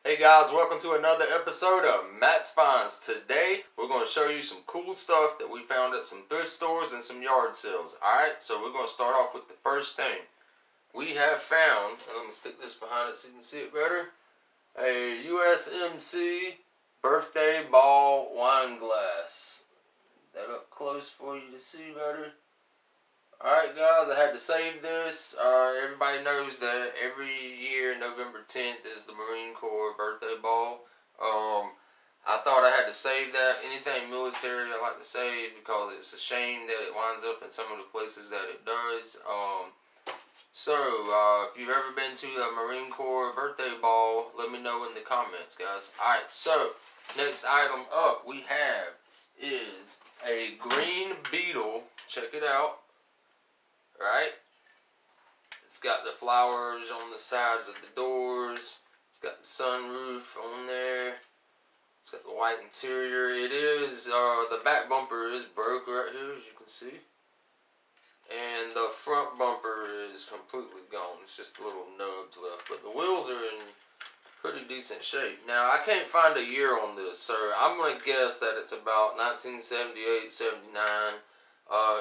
Hey guys, welcome to another episode of Matt's Finds. Today, we're going to show you some cool stuff that we found at some thrift stores and some yard sales. Alright, so we're going to start off with the first thing. We have found, let me stick this behind it so you can see it better, a USMC birthday ball wine glass. That up close for you to see better. Alright guys, I had to save this. Everybody knows that every year November 10th is the Marine Corps birthday ball. I thought I had to save that. Anything military I like to save because it's a shame that it winds up in some of the places that it does. If you've ever been to a Marine Corps birthday ball, let me know in the comments, guys. Alright, so next item up we have is a green beetle. Check it out. Right? It's got the flowers on the sides of the doors. It's got the sunroof on there. It's got the white interior. It is, the back bumper is broke right here, as you can see. And the front bumper is completely gone. It's just little nubs left. But the wheels are in pretty decent shape. Now, I can't find a year on this, so I'm going to guess that it's about 1978, 79.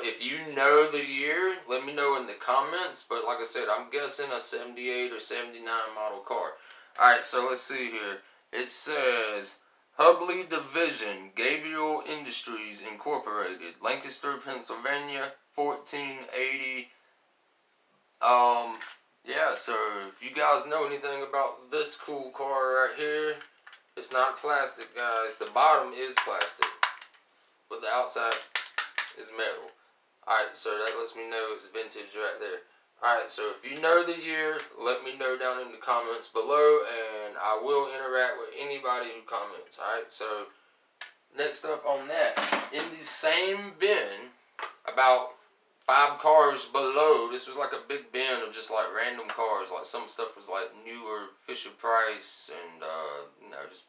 If you know the year, let me know in the comments. But like I said, I'm guessing a 78 or 79 model car. Alright, so let's see here. It says Hubley Division, Gabriel Industries Incorporated, Lancaster, Pennsylvania, 1480. Yeah, so if you guys know anything about this cool car right here, it's not plastic, guys. The bottom is plastic, but the outside is metal. Alright, so that lets me know it's vintage right there. Alright, so if you know the year, let me know down in the comments below, and I will interact with anybody who comments. Alright, so next up on that, in the same bin, about 5 cars below, this was like a big bin of just like random cars. Like some stuff was like newer Fisher Price and just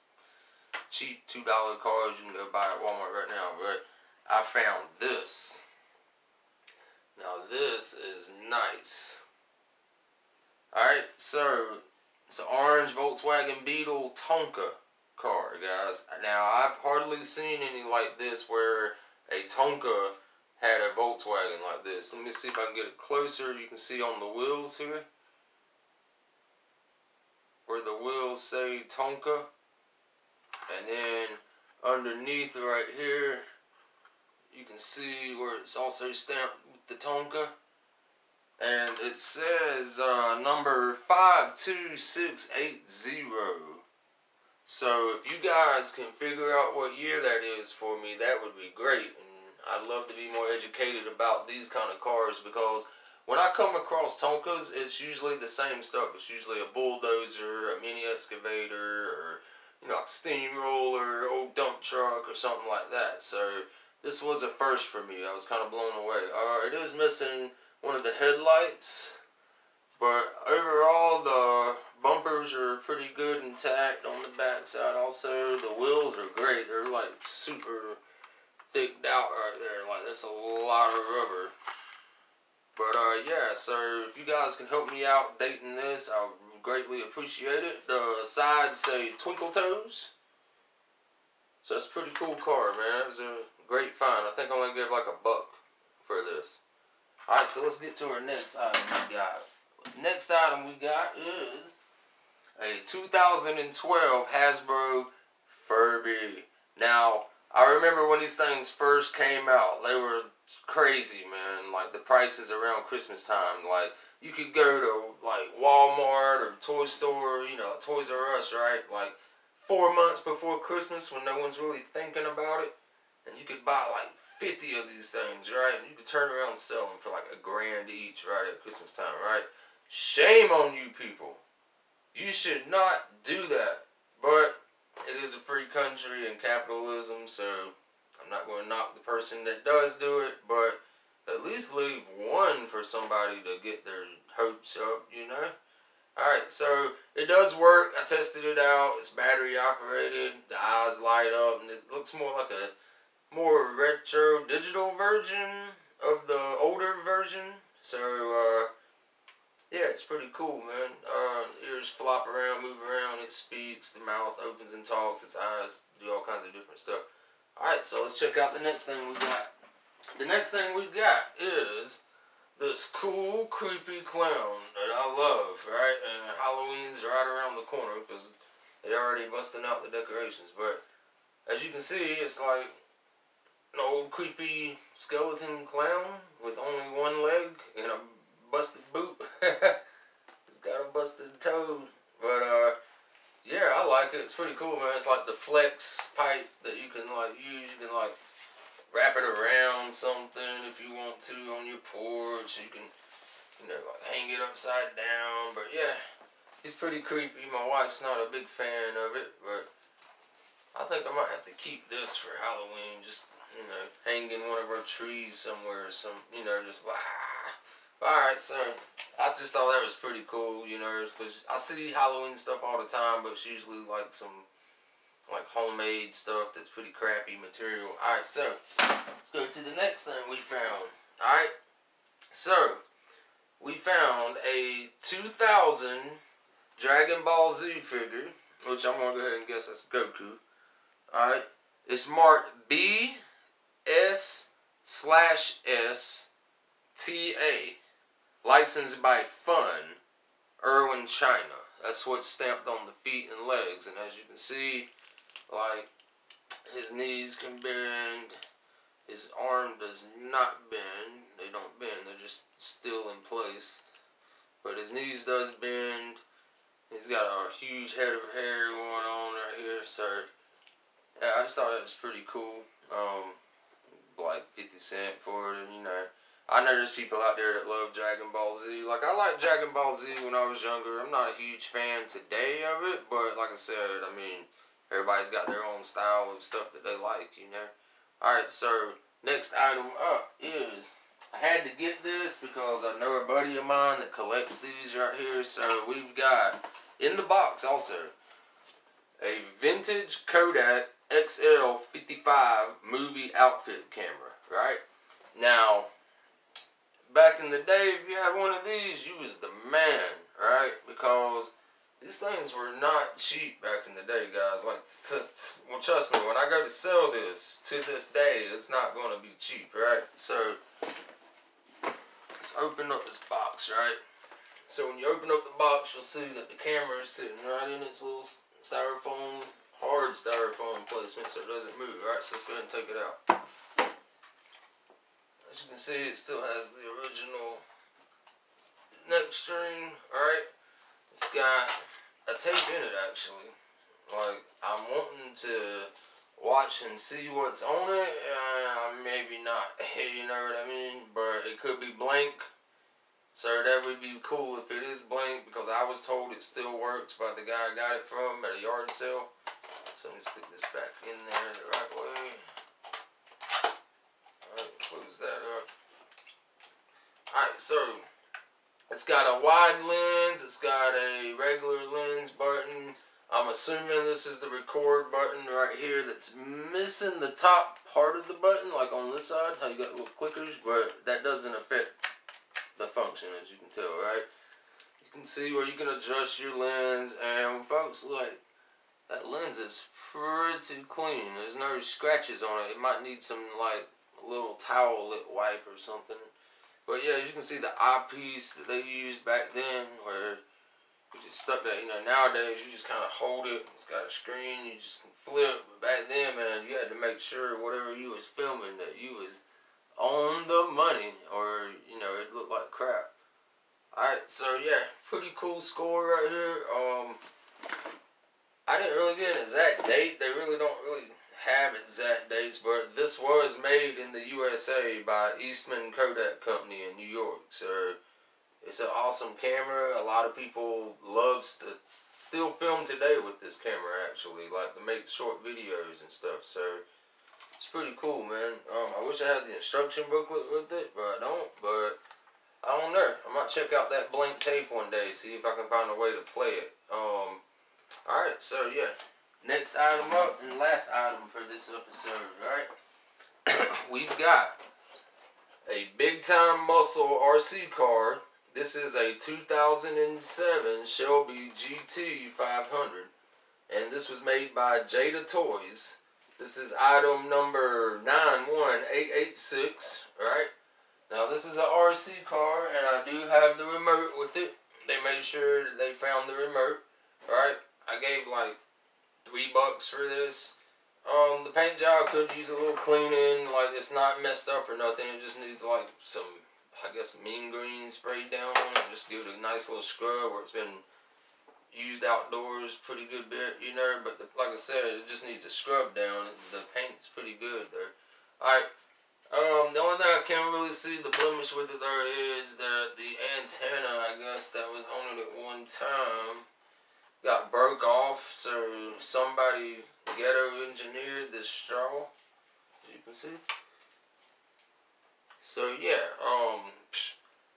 cheap $2 cars you can go buy at Walmart right now. But I found this. Now this is nice. Alright, so it's an orange Volkswagen Beetle Tonka car, guys. Now I've hardly seen any like this where a Tonka had a Volkswagen like this. Let me see if I can get it closer. You can see on the wheels here where the wheels say Tonka. And then underneath right here, you can see where it's also stamped with the Tonka. And it says number 52680. So if you guys can figure out what year that is for me, that would be great. And I'd love to be more educated about these kind of cars, because when I come across Tonkas, it's usually the same stuff. It's usually a bulldozer, a mini excavator, or a steamroller, old dump truck, or something like that. So this was a first for me. I was kind of blown away. It is missing one of the headlights, but overall the bumpers are pretty good intact on the back side. Also, the wheels are great. They're like super thicked out right there. Like that's a lot of rubber. But yeah, so if you guys can help me out dating this, I would greatly appreciate it. The sides say Twinkle Toes. So that's a pretty cool car, man. It was a great find. I think I'm going to give like $1 for this. Alright, so let's get to our next item we got. Next item we got is a 2012 Hasbro Furby. Now, I remember when these things first came out, they were crazy, man. Like the prices around Christmas time. Like you could go to like Walmart or Toy Store, Toys R Us, right? Like 4 months before Christmas when no one's really thinking about it. And you could buy like 50 of these things, right? And you could turn around and sell them for like $1,000 each, right, at Christmas time, right? Shame on you people. You should not do that. But it is a free country and capitalism, so I'm not going to knock the person that does do it, but at least leave one for somebody to get their hopes up, Alright, so it does work. I tested it out. It's battery operated. The eyes light up, and it looks more like a more retro digital version of the older version. So yeah, it's pretty cool, man. Ears flop around, move around, it speaks, the mouth opens and talks, its eyes do all kinds of different stuff. Alright, so let's check out the next thing we got. The next thing we got is this cool, creepy clown that I love, right? And Halloween's right around the corner because they're already busting out the decorations. But as you can see, it's like an old, creepy skeleton clown with only one leg and a busted boot. He's got a busted toe. But, yeah, I like it. It's pretty cool, man. It's like the flex pipe that you can, like, use. You can, like, wrap it around something if you want to on your porch. You can, you know, like hang it upside down. But yeah, it's pretty creepy. My wife's not a big fan of it, but I think I might have to keep this for Halloween. Just, you know, hang in one of our trees somewhere or some, you know, just blah. Alright, so I just thought that was pretty cool, you know, because I see Halloween stuff all the time, but it's usually like some like homemade stuff that's pretty crappy material. Alright, so let's go to the next thing we found. Alright, so we found a 2000 Dragon Ball Z figure, which I'm gonna go ahead and guess that's Goku. Alright, it's marked BS/STA, licensed by Fun, Irwin, China. That's what's stamped on the feet and legs, and as you can see, like, his knees can bend, his arm does not bend. They don't bend, they're just still in place. But his knees does bend. He's got a huge head of hair going on right here, so yeah, I just thought that was pretty cool. Like 50 cents for it, and you know, I know there's people out there that love Dragon Ball Z. Like, I liked Dragon Ball Z when I was younger. I'm not a huge fan today of it, but like I said, I mean, everybody's got their own style of stuff that they like, you know. Alright, so next item up is, I had to get this because I know a buddy of mine that collects these right here. So we've got, in the box also, a vintage Kodak XL55 movie outfit camera, right? Now, back in the day, if you had one of these, you was the man, right? Because these things were not cheap back in the day, guys. Like, well, trust me, when I go to sell this, to this day, it's not going to be cheap, right? So, let's open up this box, right? So, when you open up the box, you'll see that the camera is sitting right in its little styrofoam, hard styrofoam placement, so it doesn't move, right? So, let's go ahead and take it out. As you can see, it still has the original neck string, alright? It's got a tape in it, actually. Like, I'm wanting to watch and see what's on it, maybe not, you know what I mean? But it could be blank, so that would be cool if it is blank, because I was told it still works by the guy I got it from at a yard sale. So I'm going to stick this back in there the right way. Alright, close that up. Alright, so it's got a wide lens, it's got a regular lens button. I'm assuming this is the record button right here that's missing the top part of the button, like on this side, how you got little clickers, but that doesn't affect the function, as you can tell, right? You can see where you can adjust your lens, and folks, like, that lens is pretty clean. There's no scratches on it. It might need some, like, little towel-lit wipe or something. But yeah, you can see the eyepiece that they used back then, where you just stuck that, you know, nowadays you just kind of hold it, it's got a screen, you just can flip. But back then, man, you had to make sure whatever you was filming that you was on the money, or, you know, it looked like crap. Alright, so yeah, pretty cool score right here. I didn't really get an exact date. They really don't really have exact dates, but this was made in the USA by Eastman Kodak Company in New York. So it's an awesome camera. A lot of people loves to still film today with this camera, actually, like to make short videos and stuff. So it's pretty cool, man. I wish I had the instruction booklet with it, but I don't. But I don't know. I might check out that blank tape one day, see if I can find a way to play it. Alright, so yeah. Next item up, and last item for this episode, right? We've got a Big Time Muscle RC car This is a 2007 Shelby GT 500. And this was made by Jada Toys. This is item number 91886, right? Now this is an RC car, and I do have the remote with it. They made sure that they found the remote, right? I gave like $3 for this. The paint job could use a little cleaning. Like, it's not messed up or nothing. It just needs like some, I guess, mean green sprayed down on it. Just give it a nice little scrub where it's been used outdoors pretty good bit, you know. But like I said, it just needs a scrub down. The paint's pretty good there. Alright. The only thing I can't really see the blemish with it there is that the antenna, I guess, that was on it at one time got broke off, so somebody ghetto engineered this straw, as you can see. So yeah,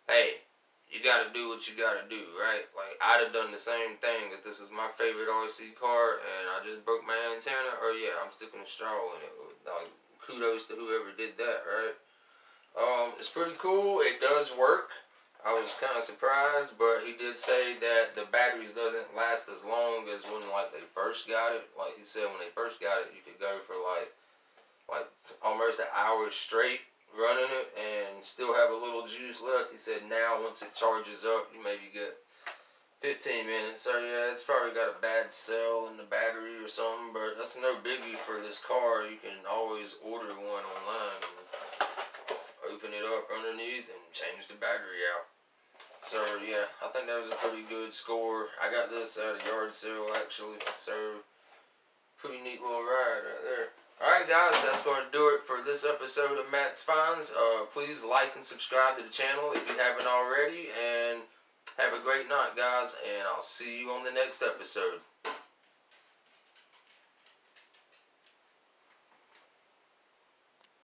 hey, you gotta do what you gotta do, right? Like, I'd have done the same thing if this was my favorite RC car and I just broke my antenna, or yeah, I'm sticking a straw in it. Like, kudos to whoever did that, right? It's pretty cool. It does work. I was kind of surprised, but he did say that the batteries doesn't last as long as when like they first got it. Like he said, when they first got it, you could go for like almost an hour straight running it and still have a little juice left. He said now once it charges up, you maybe get 15 minutes. So yeah, it's probably got a bad cell in the battery or something, but that's no biggie for this car. You can always order one online and open it up underneath and change the battery out. So yeah, I think that was a pretty good score. I got this at a yard sale actually, so pretty neat little ride right there. Alright guys, that's going to do it for this episode of Matt's Finds. Please like and subscribe to the channel if you haven't already, and have a great night guys, and I'll see you on the next episode.